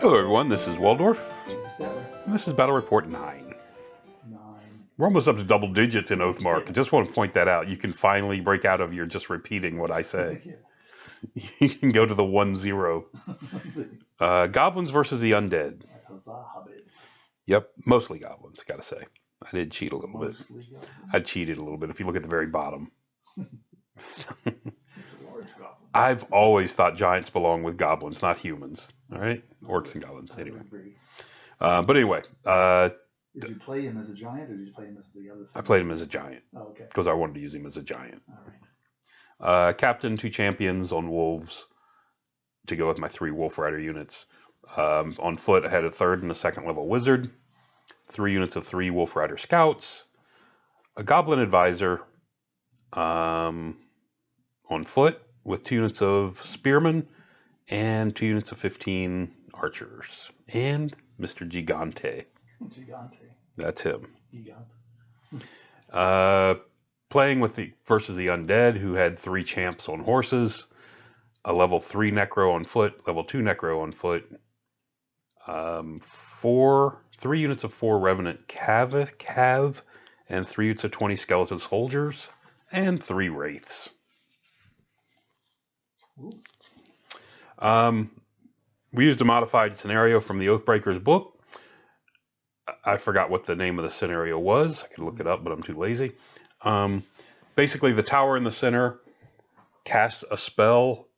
Hello everyone, this is Waldorf, and this is Battle Report 9. We're almost up to double digits in Oathmark. I just want to point that out. You can finally break out of your just repeating what I say. You can go to the 1-0. Goblins versus the Undead. Yep, mostly goblins, gotta say. I did cheat a little bit. I cheated a little bit if you look at the very bottom. I've always thought giants belong with goblins, not humans. All right? Orcs and goblins, anyway. But anyway. Did you play him as a giant, or did you play him as the other thing? I played him as a giant. Oh, okay. Because I wanted to use him as a giant. All right. Captain, 2 champions on wolves to go with my 3 wolf rider units. On foot, I had a 3rd and a 2nd level wizard. 3 units of 3 wolf rider scouts. A goblin advisor on foot with 2 units of spearmen and 2 units of 15 archers. And Mr. Gigante. Gigante. That's him. Gigante. Playing with versus the Undead, who had 3 champs on horses, a level 3 necro on foot, level 2 necro on foot, 3 units of 4 revenant cav, and 3 units of 20 skeleton soldiers, and 3 wraiths. We used a modified scenario from the Oathbreaker's book. I forgot what the name of the scenario was. I could look it up, but I'm too lazy. Basically, the tower in the center casts a spell.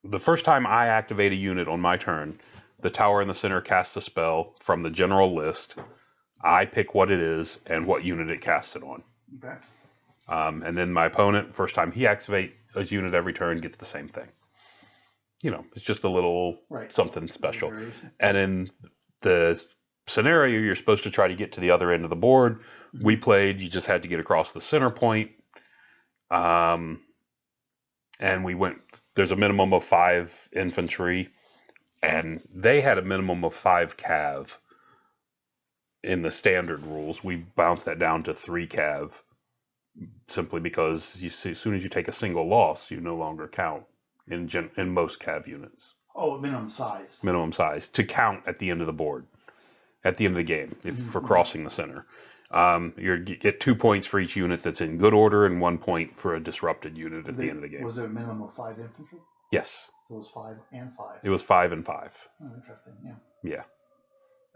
The first time I activate a unit on my turn, the tower in the center casts a spell from the general list. I pick what it is and what unit it casts it on. Okay. And then my opponent, first time he activates a unit every turn, gets the same thing. You know, it's just a little something special. And in the scenario, you're supposed to try to get to the other end of the board. We played, you just had to get across the center point. And we went, there's a minimum of 5 infantry, and they had a minimum of 5 cav in the standard rules. We bounced that down to 3 cav, simply because you see, as soon as you take a single loss, you no longer count in most cav units. Oh, minimum size. Minimum size to count at the end of the board, at the end of the game, for crossing the center. You get 2 points for each unit that's in good order, and 1 point for a disrupted unit at the end of the game. Was there a minimum of 5 infantry? Yes. So it was 5 and 5. It was 5 and 5. Oh, interesting. Yeah. Yeah.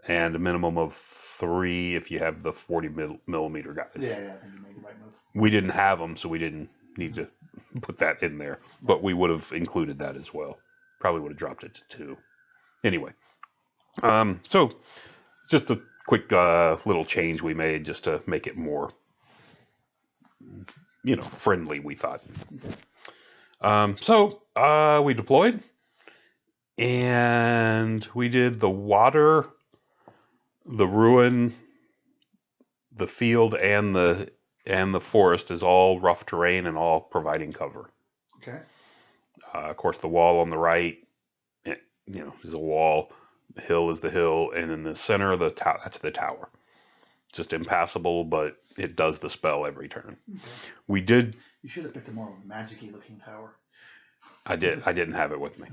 And a minimum of 3 if you have the 40 millimeter guys. Yeah, I think you made the right move. We didn't have them, so we didn't need to put that in there. But we would have included that as well. Probably would have dropped it to 2. Anyway. So, just a quick little change we made just to make it more, friendly, we thought. So, we deployed. And we did the water, the ruin, the field, and the forest is all rough terrain and all providing cover. Okay. Of course, the wall on the right, is a wall. The hill is the hill, and in the center of the tower, that's the tower. Just impassable, but it does the spell every turn. Okay. You should have picked a more magic-y looking tower. I did. I didn't have it with me.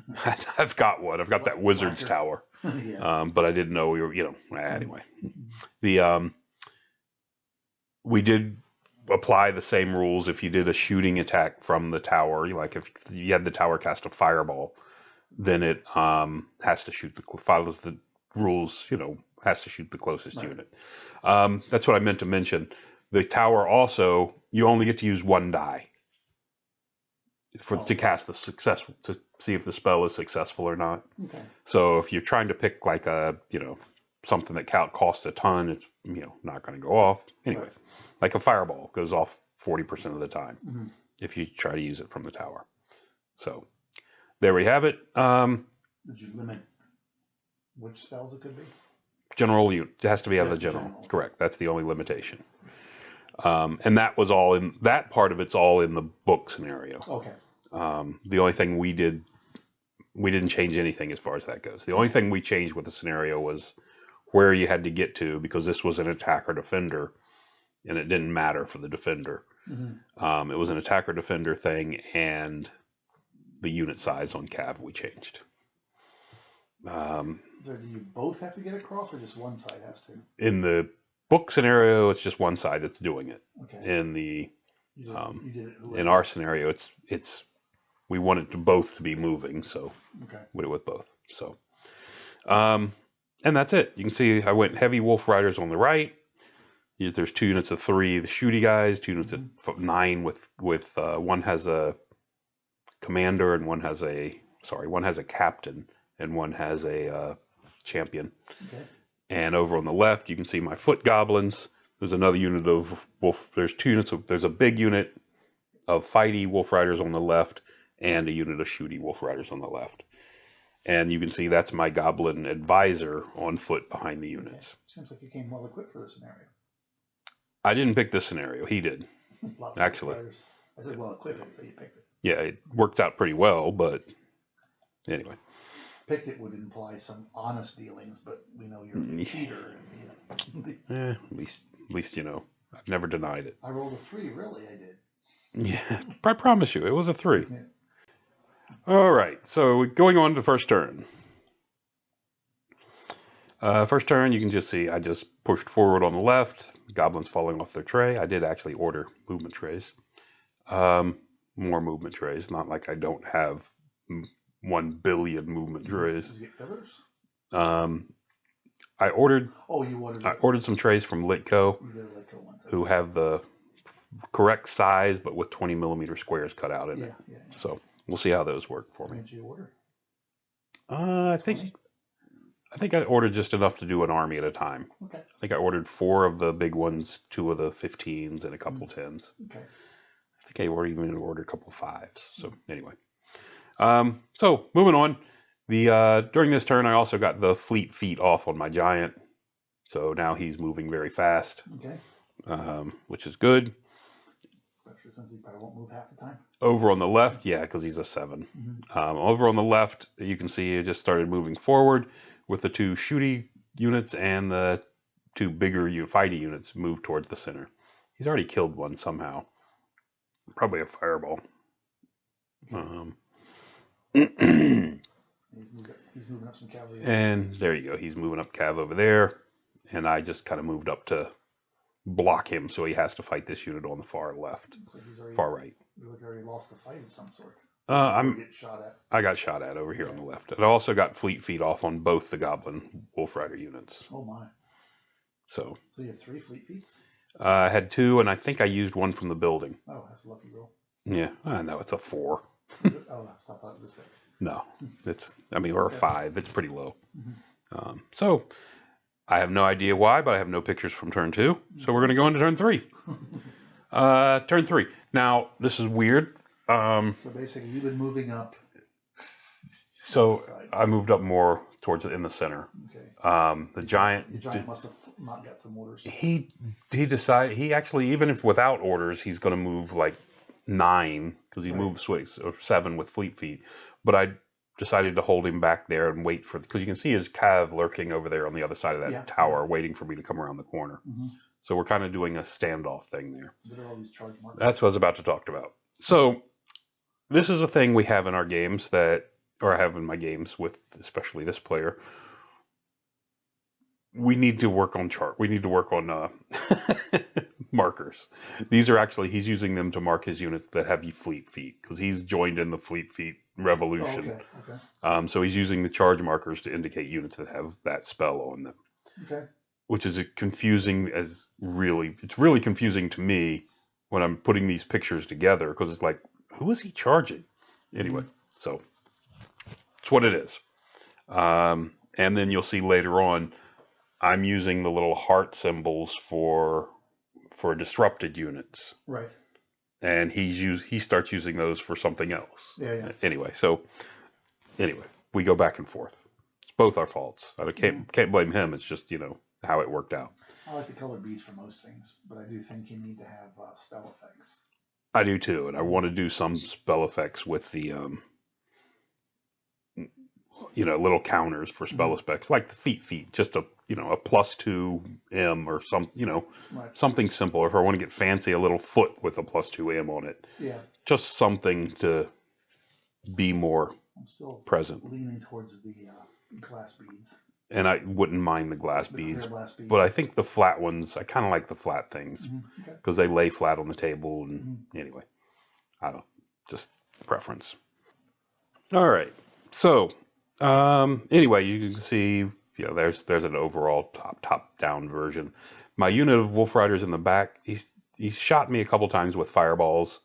I've got one. I've got that wizard's tower. Yeah. But I didn't know we were, anyway. We did apply the same rules if you did a shooting attack from the tower. Like if you had the tower cast a fireball, then it has to shoot follows the rules, has to shoot the closest unit. That's what I meant to mention. The tower also, you only get to use 1 die. To cast the successful, to see if the spell is successful or not. Okay. So if you're trying to pick like a, something that costs a ton, it's, not going to go off. Anyway, like a fireball goes off 40% of the time if you try to use it from the tower. So there we have it. Did you limit which spells it could be? General, it has to be out of the general. Correct. That's the only limitation. And that was all in that part of it's all in the book scenario. Okay. The only thing we didn't change anything as far as that goes. The only thing we changed with the scenario was where you had to get to, because this was an attacker defender, and it didn't matter for the defender. It was an attacker defender thing, and the unit size on Cav we changed. So do you both have to get across, or just one side has to? In the book scenario, it's just one side that's doing it. Okay. In the you did it in our scenario, it's we want it to both to be moving, so okay. we do it with both. So, and that's it. You can see I went heavy wolf riders on the right. There's 2 units of 3, the shooty guys. 2 units of 9 with one has a commander and one has a captain and one has a champion. Okay. And over on the left, you can see my foot goblins. There's another unit of wolf. There's 2 units of. There's a big unit of fighty wolf riders on the left, and a unit of shooty wolf riders on the left. And you can see that's my goblin advisor on foot behind the units. Okay. Seems like you came well equipped for this scenario. I didn't pick this scenario. He did. Actually. I said well equipped, so you picked it. Yeah, it worked out pretty well, but anyway. Picked it would imply some honest dealings, but we know you're a cheater. And, at least you know. I've never denied it. I rolled a 3, really, I did. Yeah, I promise you, it was a 3. Yeah. All right, so going on to first turn. First turn, you can just see I just pushed forward on the left. Goblins falling off their tray. I did actually order movement trays. More movement trays. Not like I don't have 1 billion movement trays. Did you get fillers? I ordered. Oh, you ordered. I ordered some trays from Litco, who have the correct size, but with 20 millimeter squares cut out in it. Yeah. So we'll see how those work for me. What did you order? I think I ordered just enough to do an army at a time. Okay. I think I ordered 4 of the big ones, 2 of the 15s, and a couple 10s. Okay. I think I even ordered a couple 5s. So anyway. So moving on. During this turn, I also got the fleet feet off on my giant. So now he's moving very fast. Okay. Which is good. Especially since he probably won't move half the time. Over on the left, yeah, because he's a 7. Over on the left, you can see he just started moving forward with the 2 shooty units and the 2 bigger fighty units moved towards the center. He's already killed one somehow. Probably a fireball. He's moving up some cavalry. And there you go. He's moving up cav over there. And I just kind of moved up to block him, so he has to fight this unit on the far left. Far right. You look already lost a fight of some sort. I got shot at over here on the left. And I also got fleet feet off on both the goblin wolf rider units. Oh my. So you have 3 fleet feet? I had 2, and I think I used 1 from the building. Oh, that's a lucky roll. Yeah, I know it's a 4. Oh, I thought it was a 6. No, or a 5. It's pretty low. So I have no idea why, but I have no pictures from turn 2. So we're going to go into turn 3. Turn 3. Now, this is weird. So basically, you've been moving up. So I moved up more towards in the center. Okay. The giant. Your giant must have not got some orders. He decided, he actually, even if without orders, he's going to move like 9, because he moves 6 or 7 with fleet feet. But I decided to hold him back there and wait because you can see his cav lurking over there on the other side of that tower, waiting for me to come around the corner. So we're kind of doing a standoff thing there. What are all these charge markers? That's what I was about to talk about. So this is a thing we have in our games or I have in my games with especially this player. We need to work on We need to work on markers. These are actually, he's using them to mark his units that have fleet feet, because he's joined in the fleet feet revolution. Okay. So he's using the charge markers to indicate units that have that spell on them. Okay. Which is it's really confusing to me when I'm putting these pictures together, because it's like, who is he charging? Anyway, so it's what it is. And then you'll see later on, I'm using the little heart symbols for disrupted units. Right. And he starts using those for something else. Yeah. Anyway, we go back and forth. It's both our faults. I can't blame him. It's just, how it worked out. I like the colored beads for most things, but I do think you need to have spell effects. I do too, and I want to do some spell effects with the little counters for spell effects, like the feet, just a +2 M or something simple. If I want to get fancy, a little foot with a +2 M on it. Yeah. Just something to be more I'm still present. leaning towards the glass beads. and I wouldn't mind the glass The beads. clear glass beads. But I think the flat ones, I kind of like the flat things Okay. because they lay flat on the table. And anyway, I don't know, just preference. All right. So anyway, you can see, there's an overall top down version. My unit of Wolf Riders in the back, he shot me a couple times with fireballs.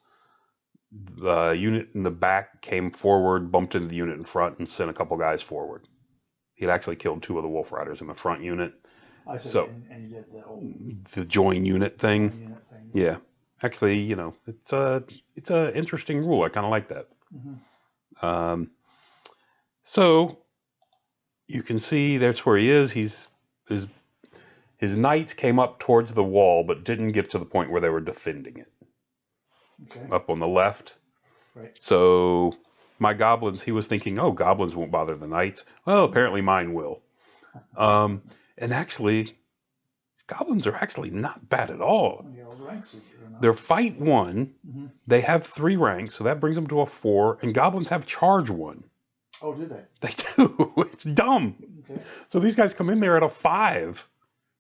The unit in the back came forward, bumped into the unit in front, and sent a couple guys forward. He'd actually killed 2 of the Wolf Riders in the front unit. I said, So and you did the join unit thing. Unit thing. Yeah. Actually, it's a interesting rule. I kind of like that. So you can see that's where he is. His knights came up towards the wall, but didn't get to the point where they were defending it. Okay. Up on the left. Right. So my goblins, he was thinking, oh, goblins won't bother the knights. Well, apparently mine will. And actually, goblins are actually not bad at all. They're fight 1. They have 3 ranks, so that brings them to a 4. And goblins have charge 1. Oh, do they? They do. It's dumb. Okay. So these guys come in there at a 5,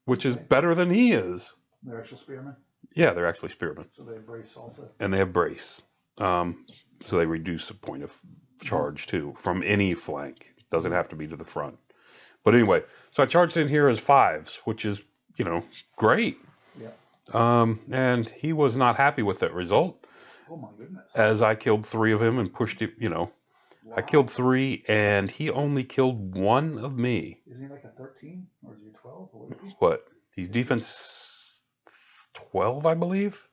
which is better than he is. They're actual spearmen? Yeah, they're actually spearmen. So they have brace also? And they have brace. So they reduce the point of charge too from any flank. Doesn't have to be to the front. But anyway, so I charged in here as 5s, which is, great. Yeah. And he was not happy with that result. Oh my goodness. As I killed 3 of him and pushed him, Wow. I killed 3 and he only killed 1 of me. Is he like a 13 or is he a 12? Or what? He's defense 12, I believe.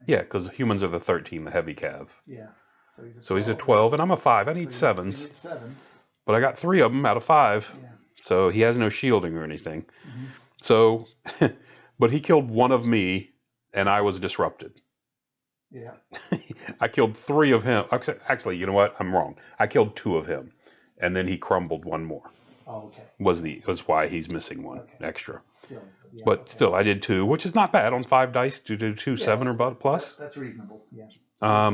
Yeah, because humans are the 13, the heavy cav. Yeah. So he's a 12 and I'm a 5. I need 7s. You need 7s. But I got 3 of them out of 5. Yeah. So he has no shielding or anything. So, but he killed 1 of me and I was disrupted. Yeah. I killed 3 of him. Actually, you know what? I'm wrong. I killed 2 of him, and then he crumbled 1 more. Oh, okay. Was why he's missing 1 extra. Still, yeah, but still, I did 2, which is not bad on 5 dice to do 2, 7 or plus. That's reasonable. Yeah.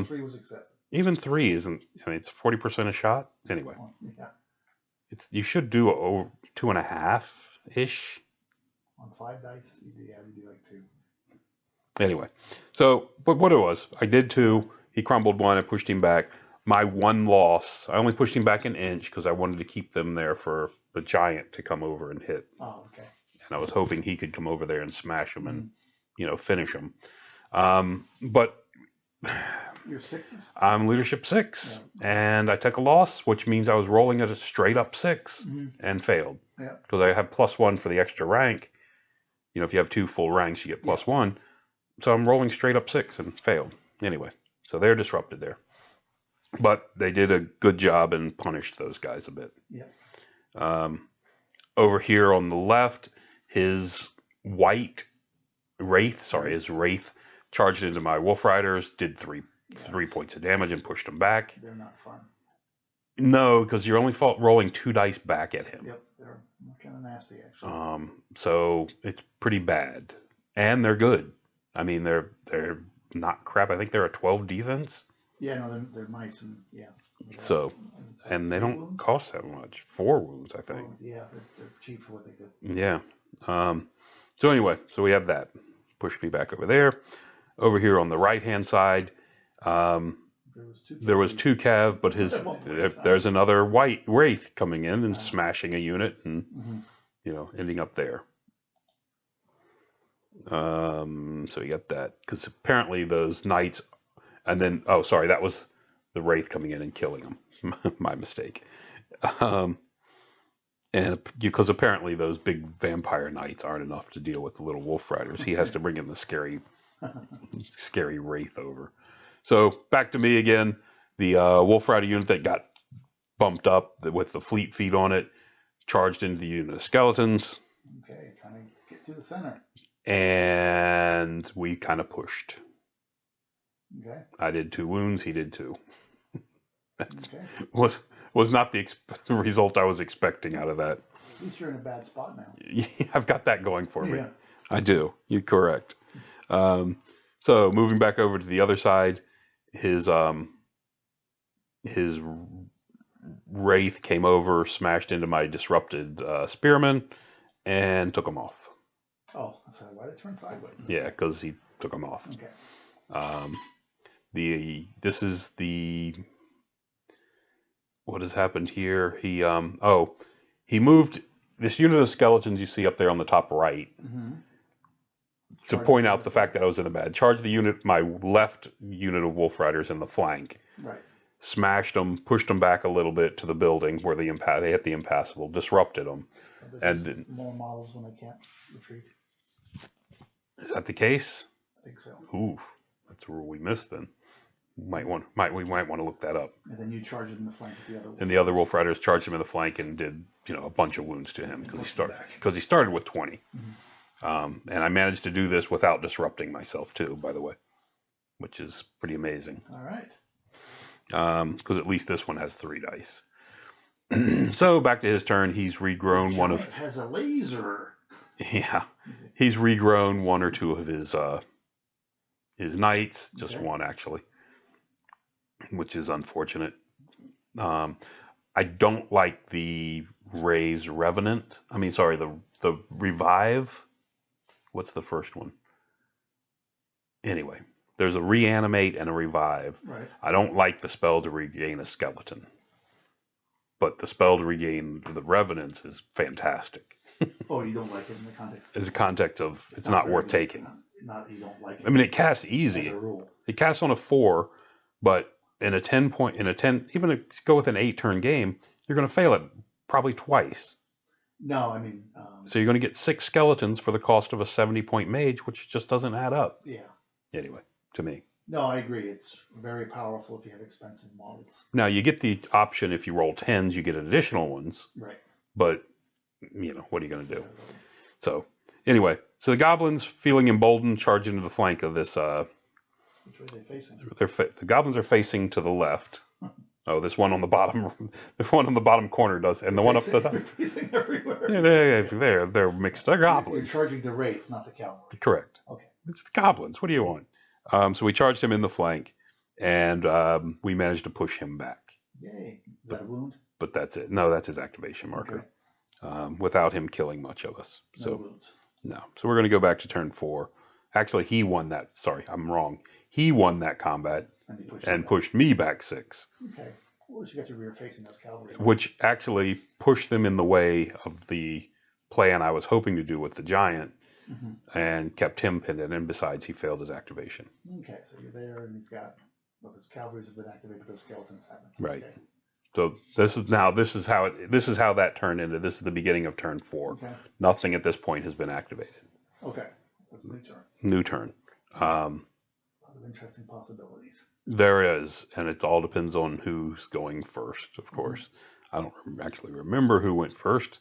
3 was excessive. Even 3 isn't. I mean, it's 40% a shot. Anyway. Yeah. You should do over 2.5 ish. On 5 dice, you do like 2. Anyway, so, but what it was, I did 2, he crumbled 1, I pushed him back. My 1 loss, I only pushed him back an inch because I wanted to keep them there for the giant to come over and hit. Oh, okay. And I was hoping he could come over there and smash him and, finish him. But you're 6s? I'm leadership 6, and I took a loss, which means I was rolling at a straight up 6 and failed. Yeah. Because I have +1 for the extra rank. If you have 2 full ranks, you get +1. So I'm rolling straight up 6 and failed. Anyway, so they're disrupted there. But they did a good job and punished those guys a bit. Yeah. Over here on the left, his wraith charged into my Wolf Riders, did 3 points of damage and pushed him back. They're not fun. No, because you're only rolling 2 dice back at him. Yep, they're kind of nasty actually. So it's pretty bad. And they're good. I mean, they're not crap. I think they're a 12 defense. Yeah, no, they're nice and So, and they don't wounds? Cost that much. 4 wounds, I think. Yeah, they're cheap for what they do. Yeah. So anyway, so we have that. Push me back over there. Over here on the right-hand side, there was 2 cav, but there's another white wraith coming in and smashing a unit and ending up there. So you got that because apparently those knights, and then that was the wraith coming in and killing them. My mistake. And because apparently those big vampire knights aren't enough to deal with the little wolf riders, he has to bring in the scary wraith over. So back to me again. The wolf rider unit that got bumped up with the fleet feet on it charged into the unit of skeletons. Okay, trying to get to the center. And we kind of pushed. Okay. I did 2 wounds. He did 2. That was not the result I was expecting out of that. At least you're in a bad spot now. Yeah, I've got that going for me. I do. You're correct. So moving back over to the other side, his Wraith came over, smashed into my disrupted spearman, and took him off. Oh, so why they turn sideways? Yeah, because he took him off. Okay. This is the what has happened here. He moved this unit of skeletons you see up there on the top right. Mm-hmm. To point out the fact that I was in a bad charge, my left unit of Wolf Riders in the flank. Right. Smashed them, pushed them back a little bit to the building where they hit the impassable, disrupted them. And then more models when they can't retreat. Is that the case? I think so. Ooh, that's a rule we missed then. We might want to look that up. And then you charge it in the flank with the other wolf. And the other Wolf Riders charged him in the flank and did a bunch of wounds to him because he started with 20. Mm-hmm. And I managed to do this without disrupting myself too, by the way, which is pretty amazing. All right. Because at least this one has 3 dice. So back to his turn. He's regrown one of. It has a laser. Yeah, he's regrown 1 or 2 of his knights, just 1 actually, which is unfortunate. I don't like the Raise Revenant. I mean, sorry, the Revive. What's the first one? Anyway, there's a Reanimate and a Revive. Right. I don't like the spell to regain a skeleton. But the spell to regain the Revenants is fantastic. Oh, you don't like it in the context? As a context of it's not worth taking. Not you don't like it. I mean, it casts easy. As a rule. It casts on a 4, but in a 10 point, even if you go with an 8-turn game, you're going to fail it probably twice. No, I mean. So you're going to get 6 skeletons for the cost of a 70-point mage, which just doesn't add up. Yeah. Anyway, to me. No, I agree. It's very powerful if you have expensive models. Now, you get the option if you roll 10s, you get additional ones. Right. But, what are you going to do? So, anyway, so the goblins, feeling emboldened, charge into the flank of this. Which way are they facing? The goblins are facing to the left. Oh, this one on the bottom, the one on the bottom corner does, and the one up the top. They're facing everywhere. Yeah, they're mixed. They're goblins. You're charging the Wraith, not the cavalry. Correct. Okay. It's the goblins. What do you want? So we charged him in the flank, and we managed to push him back. Yay! Is that a wound? But that's it. No, that's his activation marker. Okay. Without him killing much of us. So no wounds. No. So we're going to go back to turn 4. Actually, he won that. Sorry, I'm wrong. He won that combat and pushed me back 6. Okay. Well, you got your rear facing those cavalry. Which actually pushed them in the way of the plan I was hoping to do with the giant, and kept him pinned in. And besides, he failed his activation. Okay, so you're there, and he's got his cavalry's have been activated, but his skeletons haven't. Right. Okay. So this is how that turned into. This is the beginning of turn 4. Okay. Nothing at this point has been activated. Okay, that's a new turn. New turn. A lot of interesting possibilities. There is, and it all depends on who's going first, of course. I don't actually remember who went first.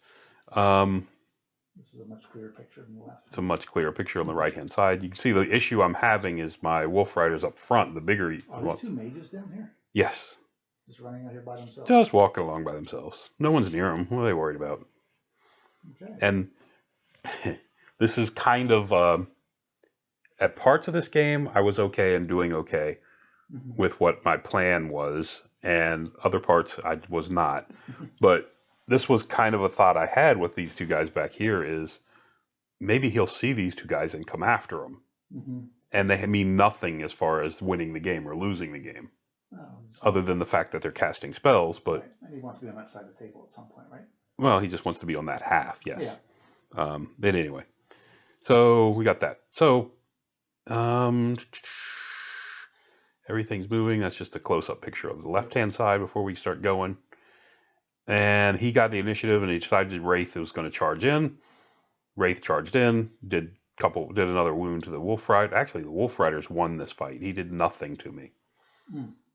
This is a much clearer picture than the last one. It's a much clearer picture on the right-hand side. You can see the issue I'm having is my Wolf Riders up front, the bigger... Are these 2 mages down here? Yes. Just running out here by themselves? Just walking along by themselves. No one's near them. What are they worried about? Okay. And this is kind of... at parts of this game, I was okay and doing okay with what my plan was, and other parts I was not. But this was kind of a thought I had with these 2 guys back here is maybe he'll see these 2 guys and come after them. And they mean nothing as far as winning the game or losing the game. Other than the fact that they're casting spells, but... Right. And he wants to be on that side of the table at some point, right? Well, he just wants to be on that half, yes. Yeah. But anyway. So, we got that. So, everything's moving. That's just a close-up picture of the left-hand side before we start going. And he got the initiative, and he decided Wraith was going to charge in. Wraith charged in, did another wound to the Wolf Rider. Actually, the Wolf Riders won this fight. He did nothing to me.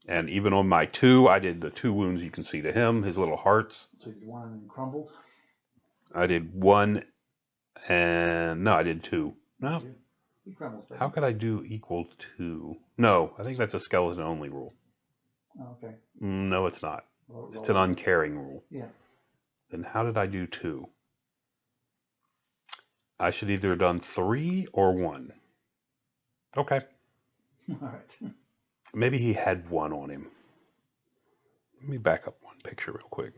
And even on my 2, I did the 2 wounds you can see to him, his little hearts. So you did 1 and crumbled? I did 1, and... No, I did 2. No. He crumbles. How could I do equal to... No, I think that's a skeleton-only rule. Oh, okay. No, it's not. It's an uncaring rule. Yeah. Then how did I do 2? I should either have done 3 or 1. Okay. All right. Maybe he had 1 on him. Let me back up one picture real quick.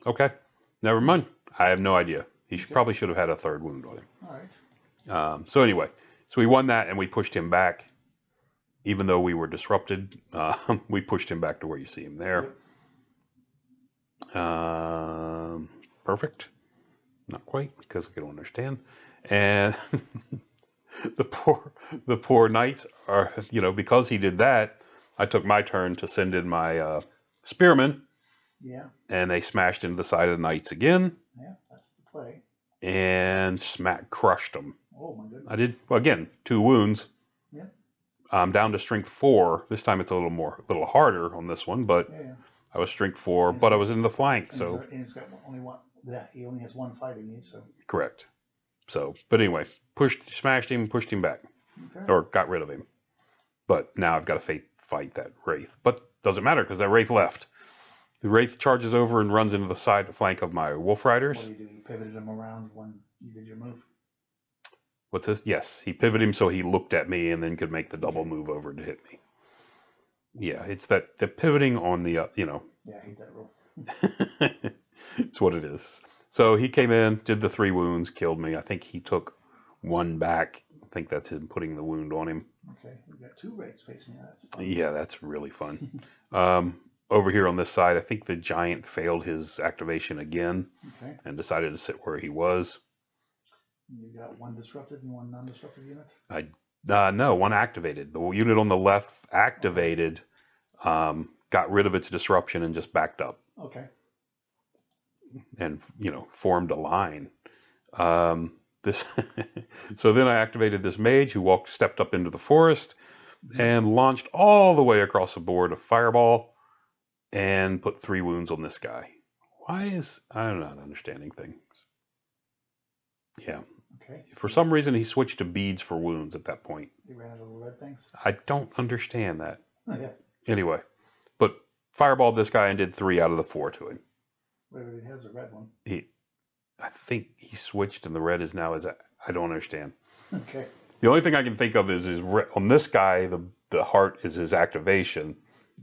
Okay. Never mind. I have no idea. He probably should have had a third wound on him. All right. So anyway, so we won that and we pushed him back. Even though we were disrupted, we pushed him back to where you see him there. Yep. Perfect. Not quite, because I don't understand. And the poor knights are, because he did that, I took my turn to send in my spearmen. Yeah. And they smashed into the side of the knights again. Yeah, that's the play. And crushed them. Oh my goodness. I did, again, 2 wounds. Yeah. I'm down to strength 4. This time it's a little harder on this one, but I was strength 4, but I was in the flank, so. And he's got only one. Yeah, he only has 1 fighting you, so. Correct. So, but anyway, smashed him, pushed him back, or got rid of him. But now I've got to fight that wraith. But doesn't matter because that wraith left. The wraith charges over and runs into the flank of my wolf riders. What do you do? You pivoted him around when you did your move. What's this? Yes, he pivoted him so he looked at me and then could make the double move over to hit me. Yeah, it's the pivoting on the Yeah, I hate that rule. It's what it is. So he came in, did the 3 wounds, killed me. I think he took 1 back. I think that's him putting the wound on him. Okay, we've got 2 wraiths facing you. That's fun. Yeah, that's really fun. Over here on this side, I think the giant failed his activation again and decided to sit where he was. You got 1 disrupted and 1 non-disrupted unit? No, 1 activated. The unit on the left activated, got rid of its disruption and just backed up. Okay. And, formed a line. So then I activated this mage who stepped up into the forest and launched all the way across the board a fireball and put 3 wounds on this guy. I'm not understanding things. Yeah. Okay. For some reason, he switched to beads for wounds at that point. He ran out of red things? I don't understand that. Yeah. Anyway, but fireballed this guy and did 3 out of the 4 to him. Wait, he has a red one. I think he switched and the red is now I don't understand. Okay. The only thing I can think of is on this guy, the heart is his activation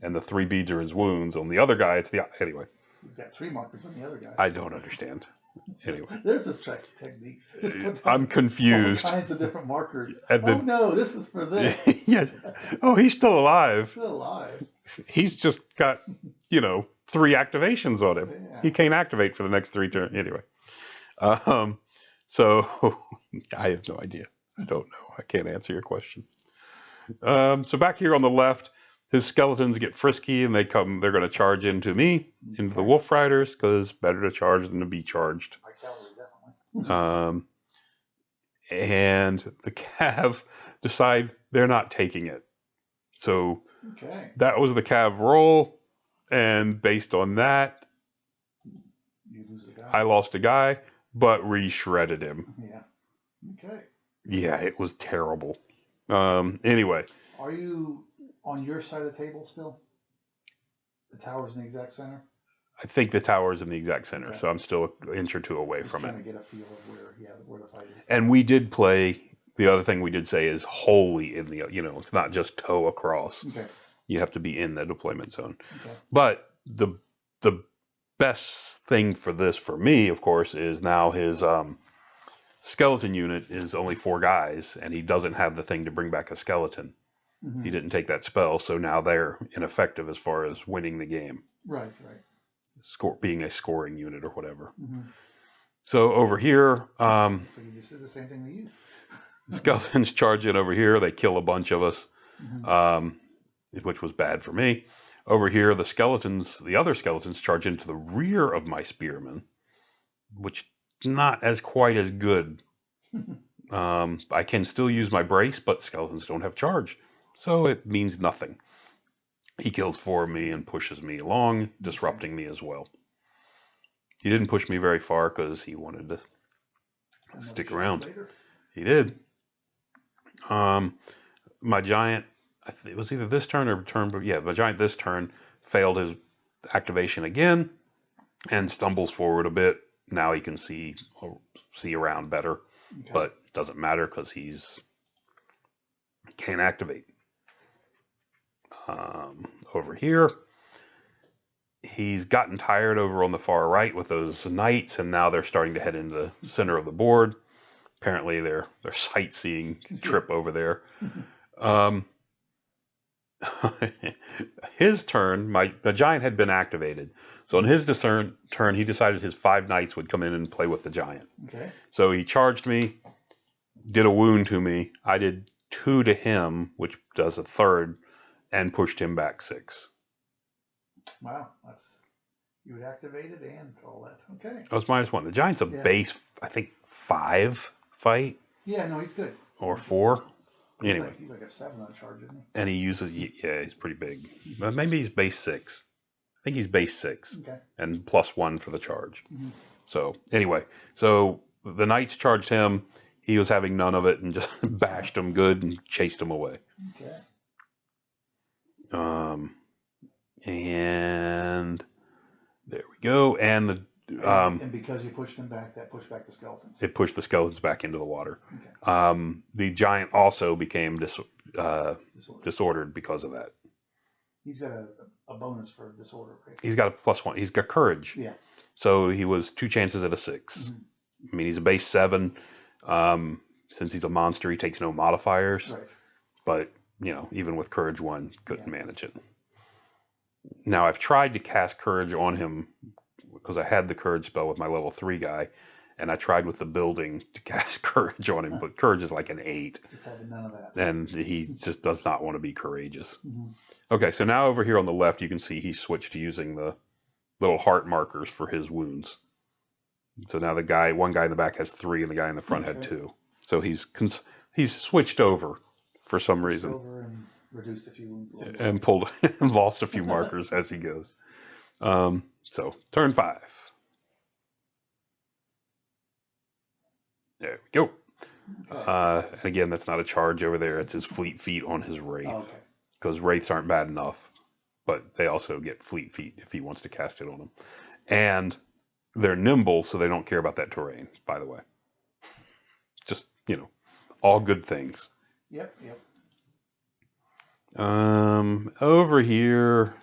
and the 3 beads are his wounds. On the other guy, it's anyway. He's got 3 markers on the other guy. I don't understand. Anyway. There's this technique. I'm confused. All kinds of different markers. And no, this is for this. Yes. Oh, he's still alive. Still alive. He's just got, 3 activations on him. Yeah. He can't activate for the next 3 turns. Anyway. So I have no idea. I don't know. I can't answer your question. So back here on the left, his skeletons get frisky and they're going to charge into me, into the wolf riders, because better to charge than to be charged. My cavalry, definitely. And the cav decide they're not taking it. So that was the cav roll, and based on that, you lose a guy. I lost a guy, but re-shredded him. Yeah. Okay. Yeah, it was terrible. Anyway. Are you on your side of the table still? The tower's in the exact center? I think the tower's in the exact center, so I'm still an inch or 2 away from it. Trying to get a feel of where the fight is. And we did play, the other thing we did say is wholly in the, it's not just toe across. Okay. You have to be in the deployment zone. Okay. But the best thing for this, for me, of course, is now his skeleton unit is only 4 guys, and he doesn't have the thing to bring back a skeleton. Mm-hmm. He didn't take that spell, so now they're ineffective as far as winning the game. Right. Being a scoring unit or whatever. Mm-hmm. So over here... so you just did the same thing that you did. Skeletons charge in over here. They kill a bunch of us, which was bad for me. Over here, the other skeletons charge into the rear of my spearmen, which is not quite as good. I can still use my brace, but skeletons don't have charge. So it means nothing. He kills 4 of me and pushes me along, disrupting me as well. He didn't push me very far because he wanted to stick around. He did. My giant, it was either this turn or turn, but yeah, my giant this turn failed his activation again and stumbles forward a bit. Now he can see around better, but it doesn't matter because can't activate. Over here, he's gotten tired over on the far right with those knights, and now they're starting to head into the center of the board. Apparently, they're sightseeing trip over there. His turn, the giant had been activated. So on his turn, he decided his 5 knights would come in and play with the giant. Okay. So he charged me, did a wound to me. I did 2 to him, which does a 3rd, and pushed him back 6. Wow, you had activated and all that. Okay. I was -1. The giant's a base, I think, 5 fight. Yeah, no, he's good. Or 4. Anyway. He's like a 7 on charge, isn't he? And he uses, he's pretty big. But maybe he's base 6. I think he's base 6. Okay. And +1 for the charge. So, anyway. So, the knights charged him. He was having none of it and just bashed him good and chased him away. Okay. And there we go. And and because you pushed them back, that pushed back the skeletons. It pushed the skeletons back into the water. Okay. The giant also became disordered because of that. He's got a bonus for disorder, right? He's got a +1. He's got courage. Yeah. So he was 2 chances at a 6. I mean, he's a base 7. Since he's a monster, he takes no modifiers. Right. But, even with courage 1, couldn't manage it. Now, I've tried to cast courage on him because I had the courage spell with my level 3 guy, and I tried with the building to cast courage on him, but courage is like an 8. Just having none of that. And he just does not want to be courageous. Okay, so now over here on the left, you can see he switched to using the little heart markers for his wounds. So now one guy in the back has 3, and the guy in the front had 2. So he's switched over for some reason. Over and reduced a few wounds. And pulled and lost a few markers as he goes. So turn 5. There we go. Okay. And again, that's not a charge over there. It's his fleet feet on his wraith. Because wraiths aren't bad enough, but they also get fleet feet if he wants to cast it on them. And they're nimble, so they don't care about that terrain, by the way. Just, all good things. Yep. Over here,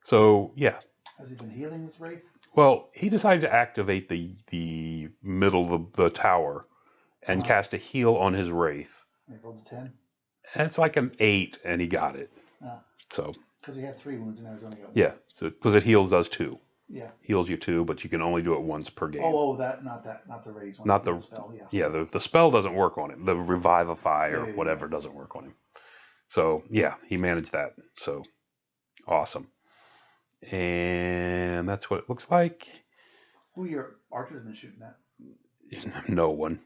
so, yeah. Has he been healing this wraith? Well, he decided to activate the middle of the tower and cast a heal on his wraith. He rolled a 10? It's like an 8, and he got it. So. Because he had 3 wounds and now he's only got 1. Yeah, so because it does 2. Yeah. Heals you 2, but you can only do it once per game. Not the raise one. Not the spell. Yeah, the spell doesn't work on him. The Revivify or whatever doesn't work on him. So yeah, he managed that. So awesome. And that's what it looks like. Who your archers been shooting at? No one.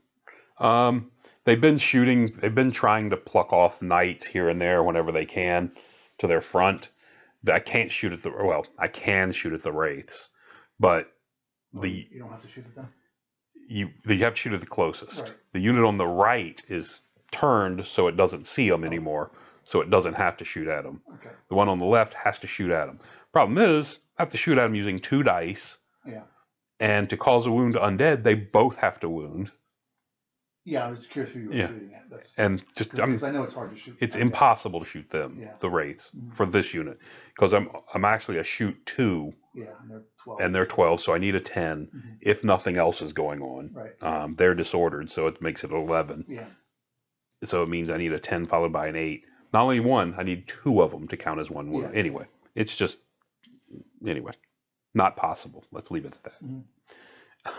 They've been trying to pluck off knights here and there whenever they can to their front. I can't shoot at I can shoot at the wraiths, but you don't have to shoot at them. You have to shoot at the closest. Right. The unit on the right is turned so it doesn't see them anymore, so it doesn't have to shoot at them. Okay. The one on the left has to shoot at them. Problem is, I have to shoot at them using 2 dice. Yeah. And to cause a wound to undead, they both have to wound. Yeah, I was curious who you were shooting at. Because I know it's hard to shoot. It's impossible to shoot them, the wraiths, for this unit, because I'm actually a shoot 2. Yeah, and they're 12. So I need a 10 if nothing else is going on. Right. They're disordered, so it makes it 11. Yeah. So it means I need a 10 followed by an 8. Not only 1, I need 2 of them to count as 1 wound. Yeah. Anyway, not possible. Let's leave it at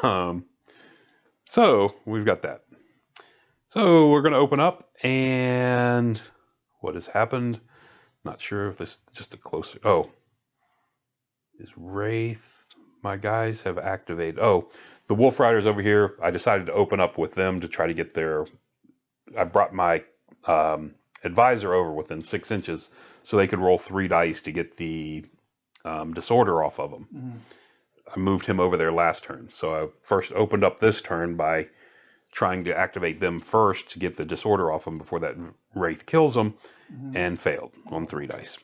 that. So we've got that. So we're going to open up, and what has happened? Not sure if this is just a closer. Is Wraith. My guys have activated. The Wolf Riders over here. I decided to open up with them to try to get their. I brought my advisor over within 6 inches so they could roll 3 dice to get the disorder off of them. I moved him over there last turn. So I first opened up this turn by trying to activate them first to get the disorder off them before that Wraith kills them, and failed on 3 dice.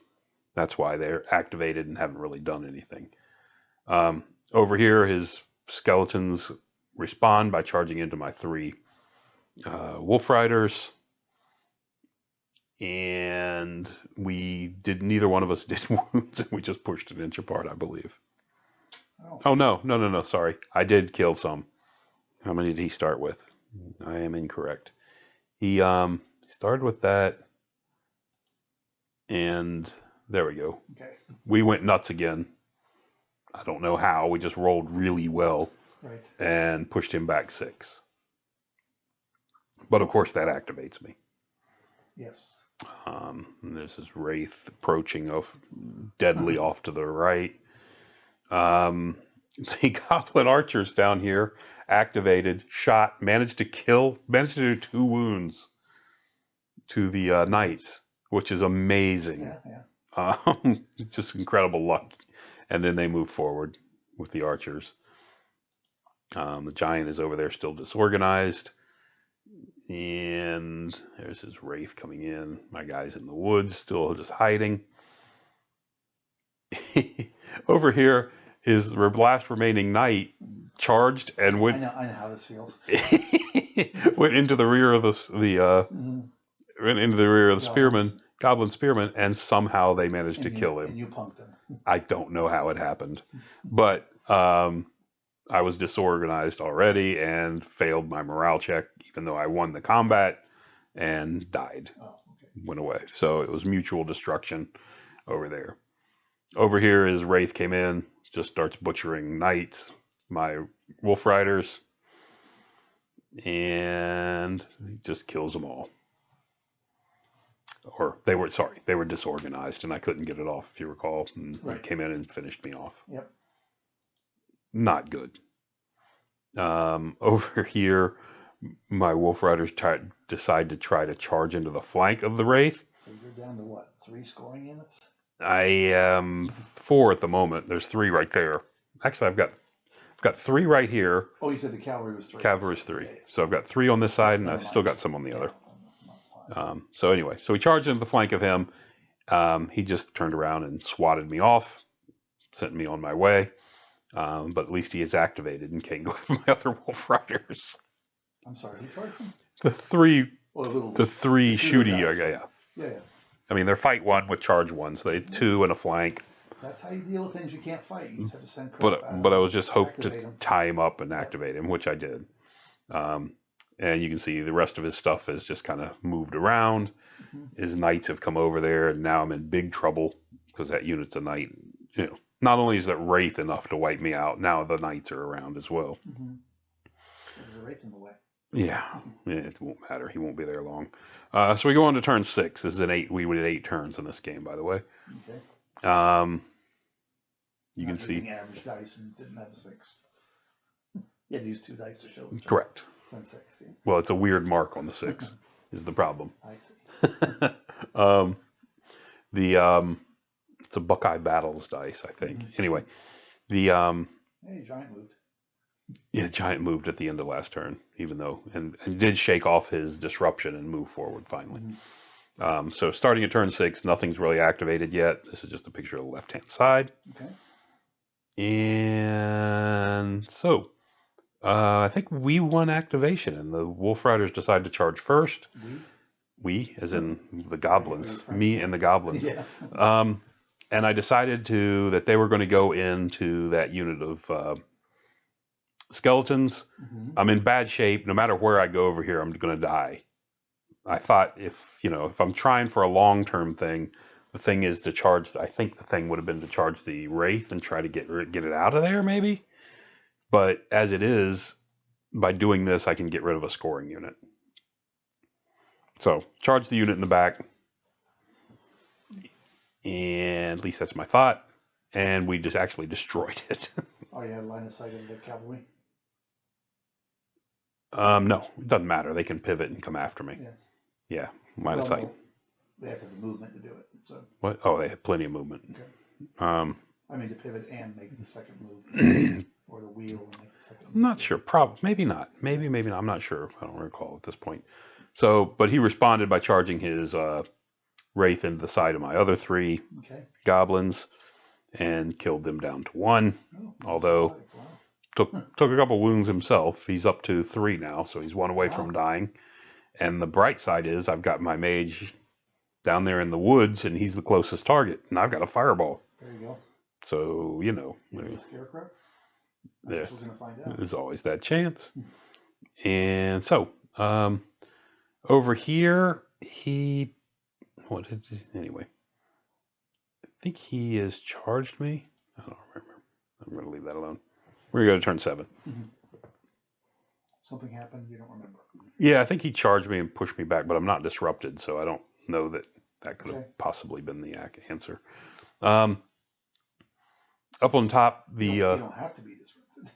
That's why they're activated and haven't really done anything. Over here, his skeletons respond by charging into my 3 Wolf Riders. and neither one of us did wounds, and we just pushed an inch apart, I believe. Oh, no, sorry. I did kill some. How many did he start with? I am incorrect. He started with that, and there we go. Okay. We went nuts again. I don't know how. We just rolled really well. Right. And pushed him back 6. But of course that activates me. Yes. This is Wraith approaching deadly off to the right. The Goblin archers down here activated, shot, managed to do 2 wounds to the knights, which is amazing. Yeah. It's just incredible luck. And then they move forward with the archers. The giant is over there still disorganized. And there's his Wraith coming in. My guy's in the woods, still just hiding. Over here, his last remaining knight charged and went. I know how this feels. Went into the rear of went into the rear of the goblin spearman, and somehow they managed to kill him. And you punked him. I don't know how it happened, but I was disorganized already and failed my morale check, even though I won the combat and died. Oh, okay. Went away. So it was mutual destruction over there. Over here, his Wraith came in, just starts butchering knights, my wolf riders, and he just kills them all. Or they were disorganized, and I couldn't get it off, if you recall. And he came in and finished me off. Yep. Not good. Over here, my wolf riders decide to try to charge into the flank of the Wraith. So you're down to what? 3 scoring units? I am 4 at the moment. There's 3 right there. Actually, I've got 3 right here. Oh, you said the cavalry was 3. Cavalry is 3. So I've got 3 on this side, and I've still got some on the other. So anyway, so we charged into the flank of him. He just turned around and swatted me off, sent me on my way. But at least he is activated and can't go after my other wolf riders. I'm sorry, who charged him? The 3 the shooty. Yeah. I mean, they're fight 1 with charge 1, so they 2 and a flank. That's how you deal with things you can't fight. You just have to send but I was just hoping to tie him up and activate him, which I did. And you can see the rest of his stuff is just kind of moved around. Mm-hmm. His knights have come over there, and now I'm in big trouble because that unit's a knight. You know, not only is that Wraith enough to wipe me out, now the knights are around as well. Mm-hmm. There's a Wraith in the way. Yeah, it won't matter. He won't be there long. So we go on to turn 6. This is an 8. We did 8 turns in this game, by the way. Okay. You can see average dice and didn't have a 6. You had to use 2 dice to show. Correct. 6, yeah. Well, it's a weird mark on the 6 is the problem. I see. It's a Buckeye Battles dice, I think. Mm-hmm. Anyway, hey, Giant moved. Yeah, Giant moved at the end of last turn, even though and did shake off his disruption and move forward finally. Mm-hmm. So starting at turn 6, nothing's really activated yet. This is just a picture of the left-hand side. Okay. And so I think we won activation, and the Wolf Riders decided to charge first. We, as in the goblins, me and the goblins. Yeah. And I decided that they were going to go into that unit of skeletons. Mm-hmm. I'm in bad shape. No matter where I go over here, I'm going to die. I thought if I'm trying for a long-term thing, the thing is to charge. I think the thing would have been to charge the Wraith and try to get it out of there, maybe. But as it is, by doing this, I can get rid of a scoring unit. So charge the unit in the back, and at least that's my thought. And we just actually destroyed it. Oh, you had line of sight of the cavalry? No, it doesn't matter. They can pivot and come after me. Yeah, line of sight. No, they have the movement to do it. So. What? Oh, they have plenty of movement. Okay. I mean, to pivot and make the second move, or the wheel and make the second move. I'm not sure. Probably, maybe not. Maybe not. I'm not sure. I don't recall at this point. So, but he responded by charging his Wraith into the side of my other 3 goblins and killed them down to 1. Although took a couple wounds himself. He's up to 3 now, so he's 1 away from dying. And the bright side is I've got my mage down there in the woods, and he's the closest target, and I've got a fireball. There you go. So, you know. Is it a scarecrow? Yes. We're going to find out. There's always that chance. And so, over here, anyway. I think he has charged me. I don't remember. I'm going to leave that alone. We're going to go to turn 7. Something happened, you don't remember. Yeah, I think he charged me and pushed me back, but I'm not disrupted, so I don't know that could have possibly been the answer. Up on top, you don't have to be disrupted.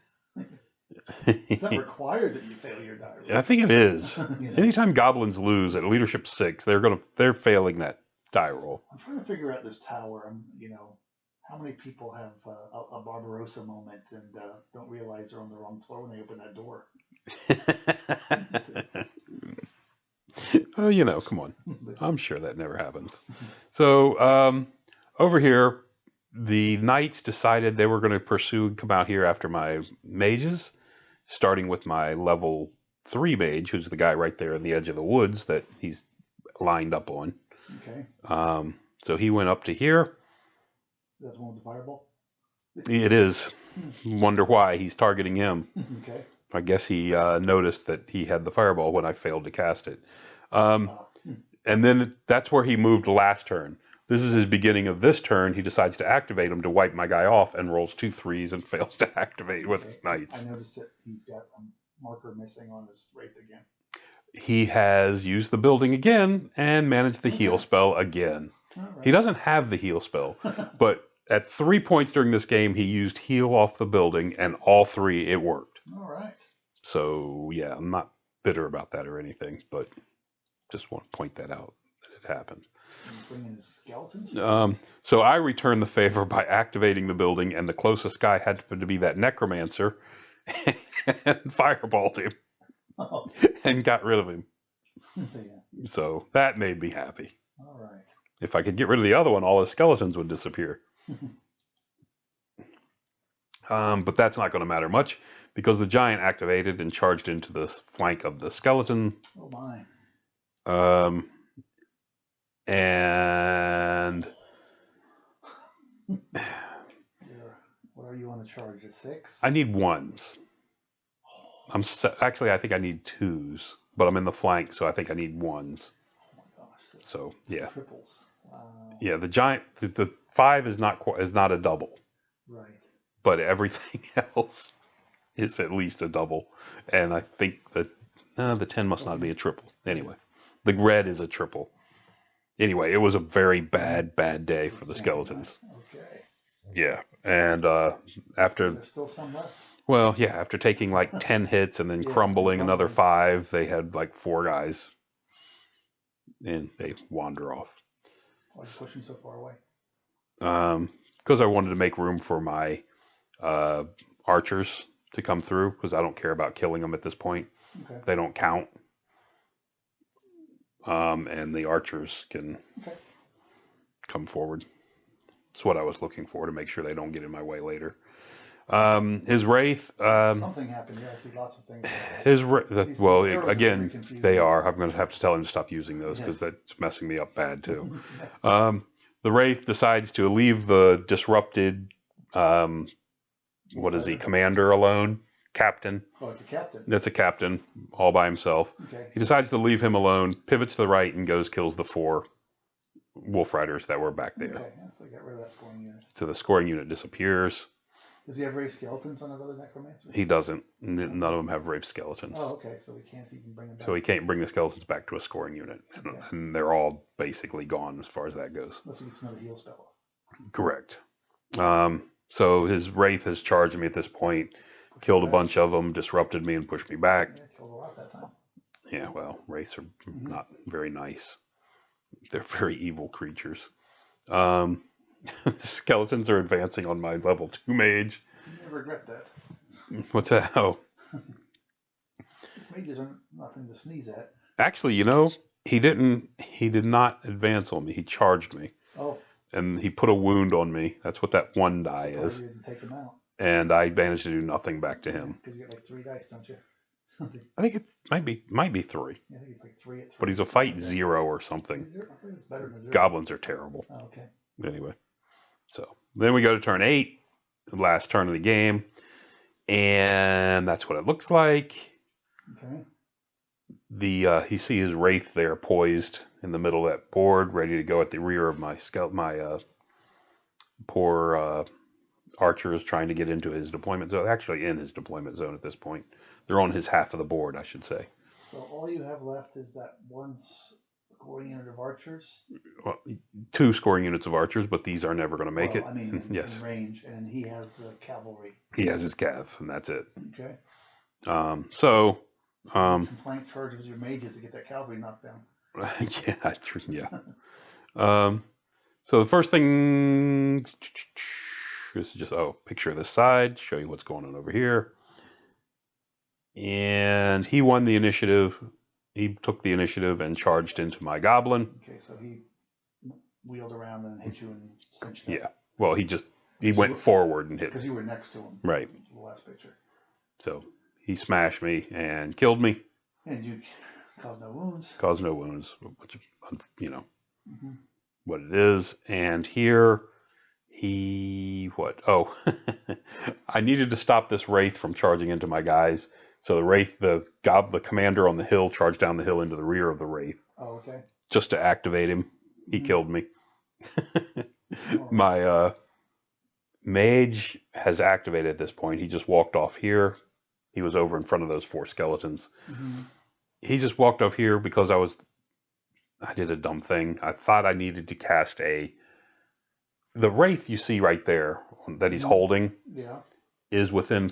It's not required that you fail your die roll. I think it is. Anytime goblins lose at leadership 6, they're failing that die roll. I'm trying to figure out this tower. How many people have a Barbarossa moment and don't realize they're on the wrong floor when they open that door? Oh, come on. I'm sure that never happens. So, over here, the knights decided they were going to pursue and come out here after my mages, starting with my level 3 mage, who's the guy right there in the edge of the woods that he's lined up on. Okay. So he went up to here. That's one with the fireball? It is. Wonder why he's targeting him. Okay. I guess he noticed that he had the fireball when I failed to cast it. And then that's where he moved last turn. This is his beginning of this turn. He decides to activate him to wipe my guy off and rolls 2 3s and fails to activate with his knights. I noticed that he's got a marker missing on his wraith again. He has used the building again and managed the heal spell again. Right. He doesn't have the heal spell, but at 3 points during this game, he used heal off the building, and all 3, it worked. All right. So, yeah, I'm not bitter about that or anything, but just want to point that out, that it happened. Bring in his skeletons? So I returned the favor by activating the building, and the closest guy had to be that necromancer, and fireballed him, and got rid of him. Yeah. So that made me happy. All right. If I could get rid of the other one, all his skeletons would disappear. But that's not going to matter much, because the giant activated and charged into the flank of the skeleton. Oh my. And what are you on the charge? A 6? I need 1s. Actually, I think I need 2s, but I'm in the flank, so I think I need 1s. Oh my gosh! So yeah. Triples. Wow. Yeah, the giant, the 5 is not a double. Right. But everything else is at least a double, and I think that the 10 must not be a triple. Anyway, the red is a triple. Anyway, it was a very bad day for the skeletons. Okay. Yeah, and after... There's still some left? Well, yeah, after taking like 10 hits and then crumbling another 5, they had like 4 guys. And they wander off. Why are you pushing so far away? Because I wanted to make room for my archers to come through, because I don't care about killing them at this point. Okay. They don't count. And the archers can come forward. That's what I was looking for, to make sure they don't get in my way later. His wraith. Something happened. Yeah, I see lots of things. Again, they are. I'm going to have to tell him to stop using those, because that's messing me up bad too. The wraith decides to leave the disrupted. What is he? Commander alone. Captain. Oh, it's a captain. That's a captain, all by himself. Okay. He decides to leave him alone, pivots to the right, and kills the 4 wolf riders that were back there. Okay, so get rid of that scoring unit. So the scoring unit disappears. Does he have Wraith skeletons on another necromancer? He doesn't. None of them have Wraith skeletons. Oh, okay, so we can't even bring them back. So he can't bring the skeletons back to a scoring unit. And they're all basically gone as far as that goes. Unless he gets another heal spell. Correct. So his Wraith has charged me at this point. Killed a bunch of them, disrupted me, and pushed me back. Yeah, killed a lot that time. Yeah, well, Wraiths are not very nice. They're very evil creatures. Skeletons are advancing on my level 2 mage. You never regret that. What's that? Oh. These mages are nothing to sneeze at. Actually, he did not advance on me. He charged me. Oh. And he put a wound on me. That's what that 1 die is. You didn't take him out. And I managed to do nothing back to him. Because you get like 3 dice, don't you? I think it might be 3. I think it's like 3 at 3. But he's a fight 0 or something. I think it's better than 0. Goblins are terrible. Oh, okay. Anyway, so then we go to turn 8, the last turn of the game, and that's what it looks like. Okay. You see his wraith there poised in the middle of that board, ready to go at the rear of my poor archers trying to get into his deployment zone. Actually, in his deployment zone at this point. They're on his half of the board, I should say. So all you have left is that one scoring unit of archers? Well, 2 scoring units of archers, but these are never going to make it. I mean, yes. In range, and he has the cavalry. He has his cav, and that's it. Okay. So flank charge with your mages to get that cavalry knocked down. yeah, true. Yeah. So the first thing is just picture this side, show you what's going on over here. And he won the initiative. He took the initiative and charged into my goblin. Okay, so he wheeled around and hit you and cinched you. Yeah. Well, he went forward and hit. Because you were next to him. Right. The last picture. So he smashed me and killed me. And you caused no wounds. Caused no wounds, which, what it is. And here I needed to stop this wraith from charging into my guys. So the wraith, the commander on the hill charged down the hill into the rear of the wraith. Oh, okay. Just to activate him. He killed me. My mage has activated at this point. He just walked off here. He was over in front of those 4 skeletons. He just walked off here because I did a dumb thing. I thought I needed to cast the wraith you see right there that he's holding is within,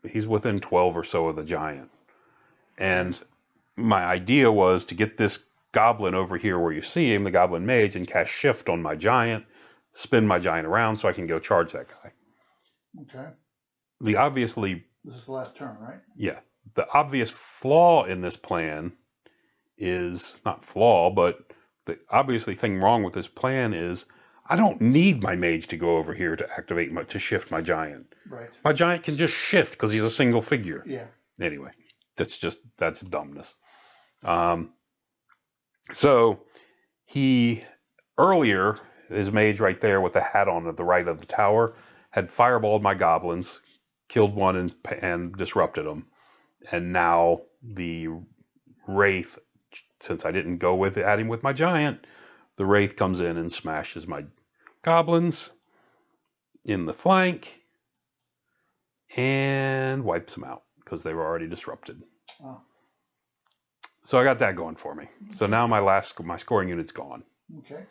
he's within 12 or so of the giant. And my idea was to get this goblin over here where you see him, the goblin mage, and cast shift on my giant, spin my giant around so I can go charge that guy. Okay. This is the last turn, right? Yeah. The obvious flaw in this plan is, not flaw, but the obviously thing wrong with this plan is I don't need my mage to go over here to to shift my giant. Right. My giant can just shift because he's a single figure. Yeah. Anyway, that's dumbness. So earlier, his mage right there with the hat on at the right of the tower had fireballed my goblins, killed one and disrupted them. And now the wraith, since I didn't go at him with my giant, the wraith comes in and smashes my goblins in the flank and wipes them out because they were already disrupted. Oh. So I got that going for me. So now my scoring unit's gone. Okay.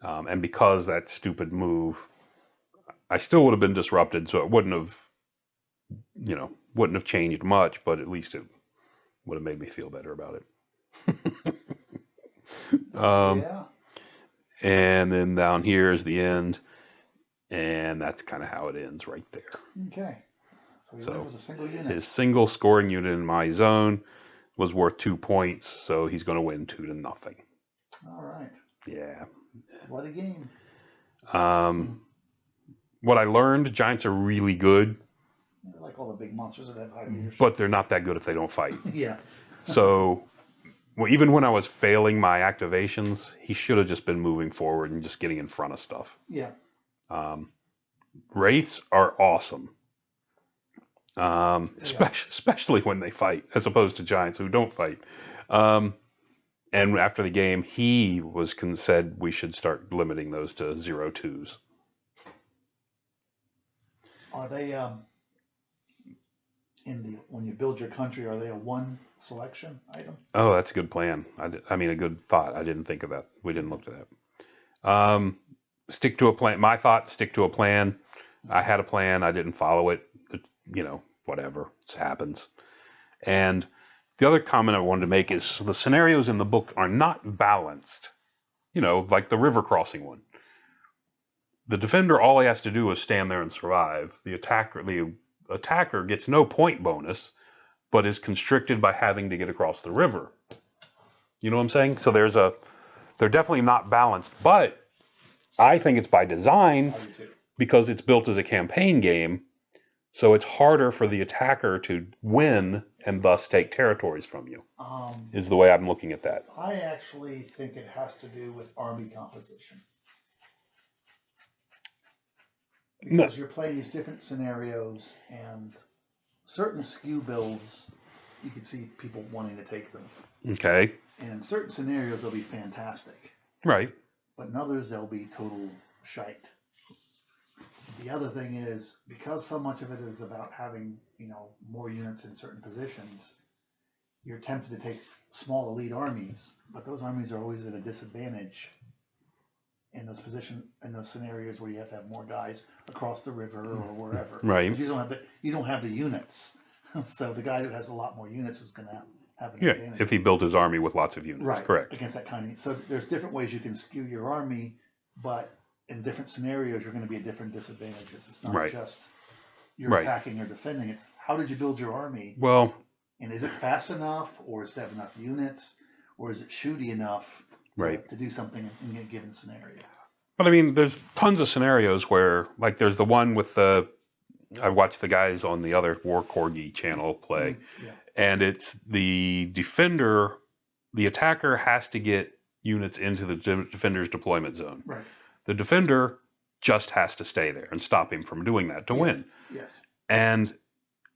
And because that stupid move, I still would have been disrupted, so it wouldn't have changed much, but at least it would have made me feel better about it. Yeah. And then down here is the end, and that's kind of how it ends right there. Okay. So he wins with a single unit. His single scoring unit in my zone was worth 2 points, so he's going to win 2-0. All right. Yeah. What a game. What I learned, giants are really good. They're like all the big monsters that have high leadership. But they're not that good if they don't fight. Yeah. So even when I was failing my activations, he should have just been moving forward and just getting in front of stuff. Yeah. Wraiths are awesome. Especially when they fight, as opposed to giants who don't fight. And after the game, he said we should start limiting those to 0-2s. Are they when you build your country? Are they a 1 selection item? Oh, that's a good plan. I mean, a good thought. I didn't think of that. We didn't look at that. Stick to a plan. My thought: stick to a plan. I had a plan. I didn't follow it. Whatever. It happens. And the other comment I wanted to make is the scenarios in the book are not balanced. Like the river crossing one. The defender, all he has to do is stand there and survive. The attacker gets no point bonus, but is constricted by having to get across the river. You know what I'm saying? So they're definitely not balanced, but I think it's by design because it's built as a campaign game. So it's harder for the attacker to win and thus take territories from you, is the way I'm looking at that. I actually think it has to do with army composition. Because you're playing these different scenarios, and certain skew builds, you can see people wanting to take them. Okay. And in certain scenarios, they'll be fantastic. Right. But in others, they'll be total shite. The other thing is, because so much of it is about having, more units in certain positions, you're tempted to take small elite armies, but those armies are always at a disadvantage in those scenarios where you have to have more guys across the river or wherever. Right. You don't have the units. So the guy who has a lot more units is going to have an advantage. Yeah, if he built his army with lots of units. Right. Correct. Against that kind of. So there's different ways you can skew your army, but in different scenarios, you're going to be at different disadvantages. It's not just you're attacking or defending. It's how did you build your army? Well, and is it fast enough, or does it have enough units, or is it shooty enough to do something in a given scenario? But I mean, there's tons of scenarios where, like, there's the one with I watched the guys on the other War Corgi channel play, and it's the defender, the attacker has to get units into the defender's deployment zone. Right. The defender just has to stay there and stop him from doing that to win. Yes. And